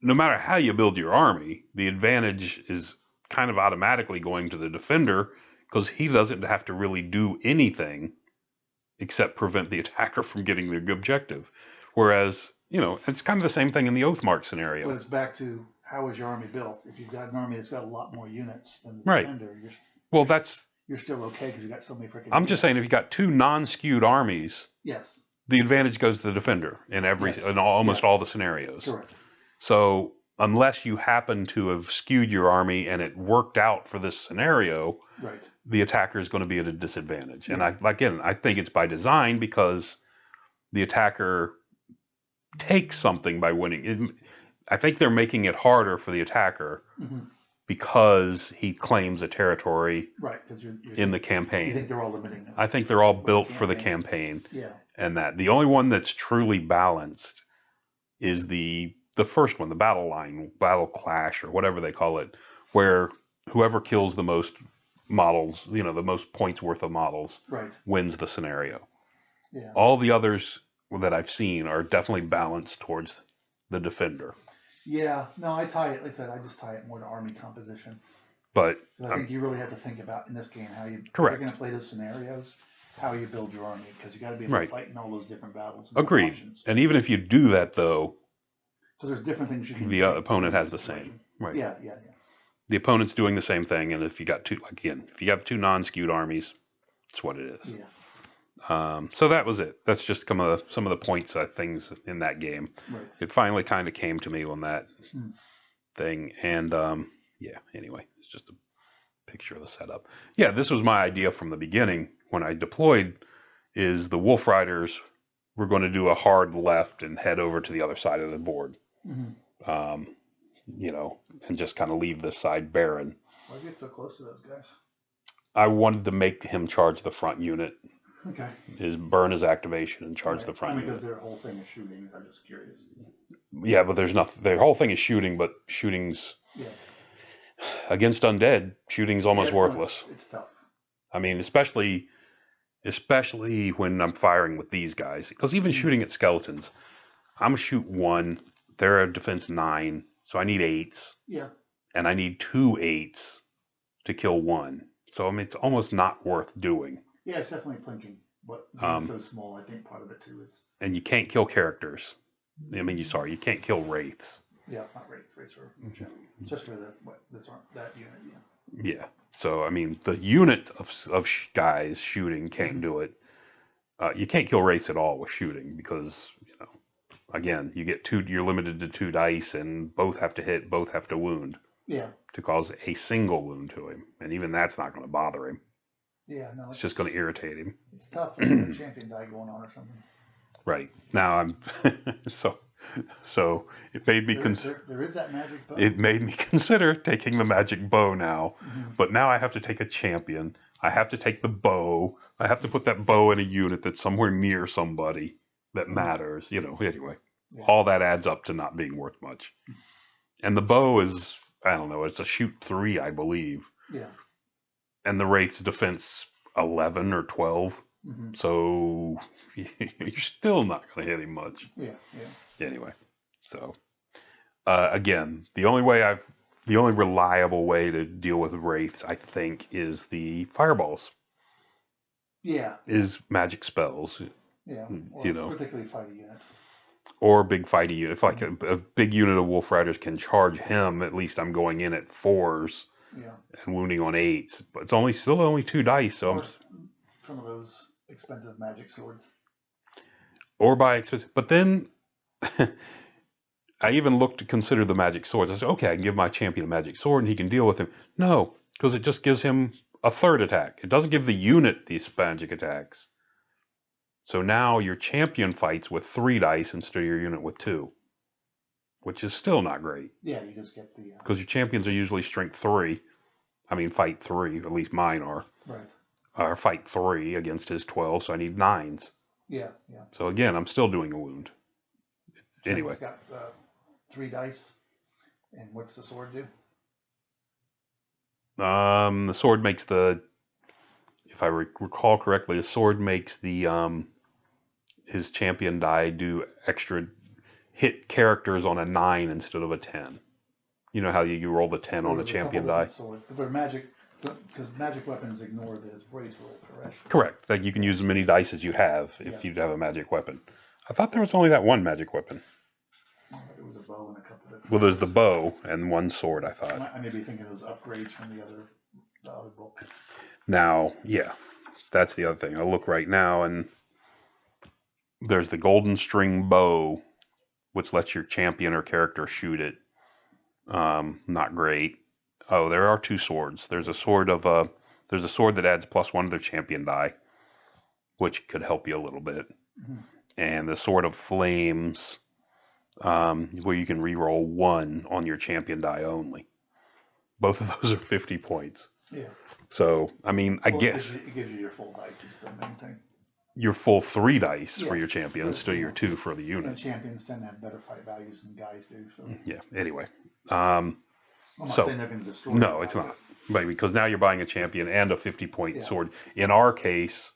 no matter how you build your army, the advantage is kind of automatically going to the defender because he doesn't have to really do anything except prevent the attacker from getting the objective. Whereas, it's kind of the same thing in the Oathmark scenario. But it's back to how is your army built? If you've got an army that's got a lot more units than the defender, you're still okay because you've got so many freaking I'm just saying if you got two non-skewed armies, the advantage goes to the defender in almost all the scenarios. Correct. So unless you happen to have skewed your army and it worked out for this scenario, the attacker is going to be at a disadvantage. And I think it's by design because the attacker takes something by winning. I think they're making it harder for the attacker because he claims a territory in the campaign. You think they're all limiting them? I think they're all built for the campaign. Yeah. And that the only one that's truly balanced is the first one, the battle clash, or whatever they call it, where whoever kills the most models, the most points worth of models, wins the scenario. Yeah. All the others that I've seen are definitely balanced towards the defender. Yeah, no, I tie it. Like I said, I just tie it more to army composition. But I think you really have to think about in this game how you're going to play those scenarios, how you build your army, because you got to be able to fight in all those different battles. Agreed. And even if you do that, though, because there's different things you can. The opponent has the same. Right. Yeah. The opponent's doing the same thing, and if you got if you have two non-skewed armies, it's what it is. Yeah. So that was it. That's just some of the points, things in that game. Right. It finally kind of came to me on that thing, and anyway, it's just a picture of the setup. Yeah, this was my idea from the beginning when I deployed. Is the Wolf Riders were going to do a hard left and head over to the other side of the board, and just kind of leave this side barren. Why did you get so close to those guys? I wanted to make him charge the front unit. Okay. Burn his activation and charge the front unit. Because their whole thing is shooting. I'm just curious. Yeah, but there's nothing. Their whole thing is shooting, but shooting's against undead. Shooting's almost worthless. It's tough. I mean, especially when I'm firing with these guys, because even shooting at skeletons, I'm a shoot 1. They're a defense 9, so I need 8s. Yeah. And I need 2 8s to kill 1. So I mean, it's almost not worth doing. Yeah, it's definitely plinking. But being so small, I think part of it too is. And you can't kill characters. I mean, you can't kill wraiths. Yeah, not wraiths. Wraiths are just for that unit. Yeah. Yeah. So I mean, the unit of guys shooting can't do it. You can't kill wraiths at all with shooting because again, you're limited to 2 dice, and both have to hit, both have to wound. Yeah. To cause a single wound to him, and even that's not going to bother him. Yeah, no. It's just going to irritate him. It's tough if there's a champion die going on or something. Right. Now I'm so it made me there is that magic bow. It made me consider taking the magic bow now. But now I have to take a champion. I have to take the bow. I have to put that bow in a unit that's somewhere near somebody that matters, anyway. Yeah. All that adds up to not being worth much. And the bow is, I don't know, it's a shoot 3, I believe. Yeah. And the Wraith's defense 11 or 12. Mm-hmm. So you're still not going to hit him much. Yeah. Anyway, so again, the only reliable way to deal with Wraiths, I think, is the fireballs. Yeah. Is magic spells. Yeah. Or particularly fighting units. Or big fighting unit. If like a big unit of Wolf Riders can charge him, at least I'm going in at 4s. Yeah. And wounding on 8s. But it's still only 2 dice. So some of those expensive magic swords. Or buy expensive. But then I even looked to consider the magic swords. I said, okay, I can give my champion a magic sword and he can deal with him. No, because it just gives him a 3rd attack. It doesn't give the unit these magic attacks. So now your champion fights with 3 dice instead of your unit with 2. Which is still not great. Yeah, you just get the... Because your champions are usually strength 3. I mean, fight 3. At least mine are. Right. Or fight 3 against his 12, so I need 9s. Yeah. So again, I'm still doing a wound. Anyway. It's got 3 dice. And what's the sword do? The sword makes if I recall correctly, the sword makes his champion die do extra hit characters on a 9 instead of a 10. You know how you roll the 10 on a champion die? Swords, because they're magic, because magic weapons ignore this brace roll, correct? Correct. Like you can use as many dice as you have if you have a magic weapon. I thought there was only that one magic weapon. It was a bow and a couple of... Well, there's the bow and 1 sword, I thought. I may be thinking of those upgrades from the other book. Now, yeah, that's the other thing. I look right now and there's the golden string bow, which lets your champion or character shoot it. Not great. Oh, there are 2 swords. There's a sword that adds +1 to their champion die, which could help you a little bit. Mm-hmm. And the sword of flames, where you can reroll 1 on your champion die only. Both of those are 50 points. Yeah. So, I mean, I guess it gives you your full dice is the main thing. Your full 3 dice for your champion instead of your 2 for the unit. And champions tend to have better fight values than guys do. So. Yeah. Anyway, I'm not saying they're going to destroy. No, it's not. But because now you're buying a champion and a 50-point sword. In our case,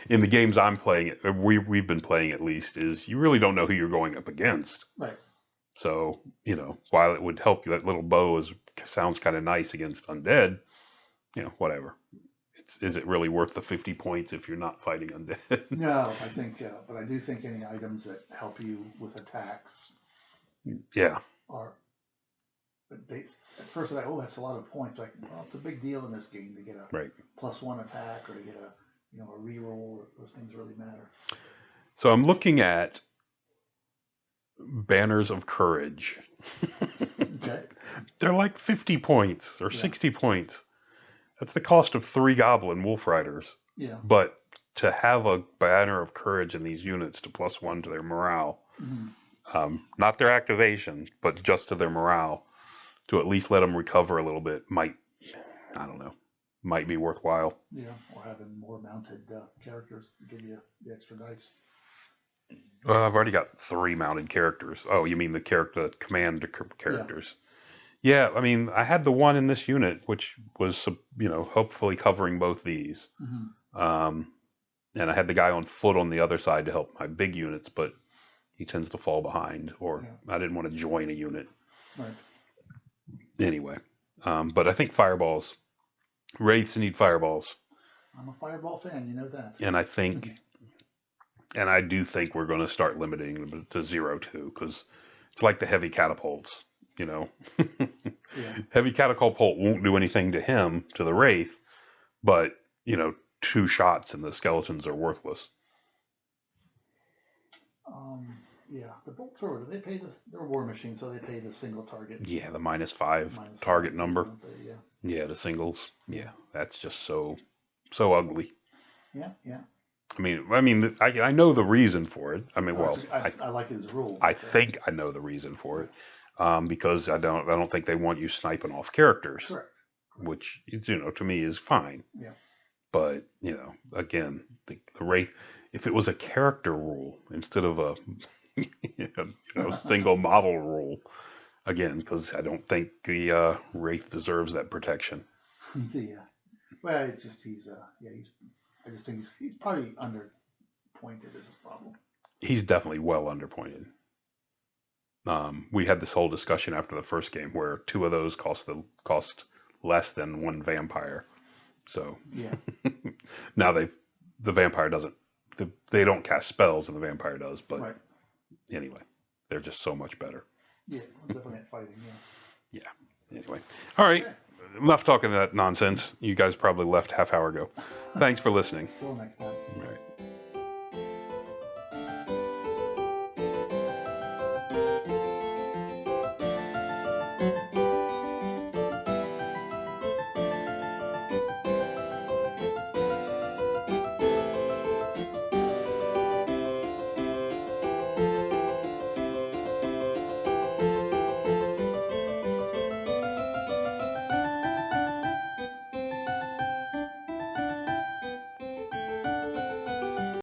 in the games I'm playing, we've been playing at least, is you really don't know who you're going up against. Right. So while it would help you, that little bow sounds kind of nice against undead. Whatever. Is it really worth the 50 points if you're not fighting undead? No, I think, but I do think any items that help you with attacks, are. But at first, they're like, oh, that's a lot of points. Like, well, it's a big deal in this game to get a +1 attack or to get a reroll. Those things really matter. So I'm looking at Banners of Courage. Okay. They're like 50 points or 60 points. That's the cost of 3 Goblin Wolf Riders. Yeah. But to have a Banner of Courage in these units to +1 to their morale, not their activation, but just to their morale, to at least let them recover a little bit, might be worthwhile. Yeah, or having more mounted characters to give you the extra dice. Well, I've already got 3 mounted characters. Oh, you mean the command characters? Yeah, I mean, I had the one in this unit, which was, hopefully covering both these. Mm-hmm. And I had the guy on foot on the other side to help my big units, but he tends to fall behind, or I didn't want to join a unit. Right. Anyway, but I think fireballs. Wraiths need fireballs. I'm a fireball fan, you know that. And I think, and I do think we're going to start limiting them to 0-2, because it's like the heavy catapults. Heavy catapult won't do anything to him, to the Wraith, but 2 shots and the skeletons are worthless. The bolt thrower, they're war machines, so they pay the single target. Yeah, the -5 target number. The singles. Yeah, that's just so ugly. Yeah. I mean, I know the reason for it. I mean, I like it as a rule. I think I know the reason for it. Because I don't think they want you sniping off characters. Correct. Which to me is fine. Yeah. But again, the Wraith, if it was a character rule instead of a single model rule. Again, because I don't think the Wraith deserves that protection. Yeah. Well, it's just I just think he's probably underpointed is his problem. He's definitely well underpointed. We had this whole discussion after the first game where 2 of those cost less than 1 vampire. So yeah. Now the vampire doesn't. They don't cast spells, and the vampire does. But right. Anyway, they're just so much better. Yeah, definitely at fighting. Yeah. Yeah. Anyway, all right. Okay. Enough talking that nonsense. You guys probably left half hour ago. Thanks for listening. Till next time. All right.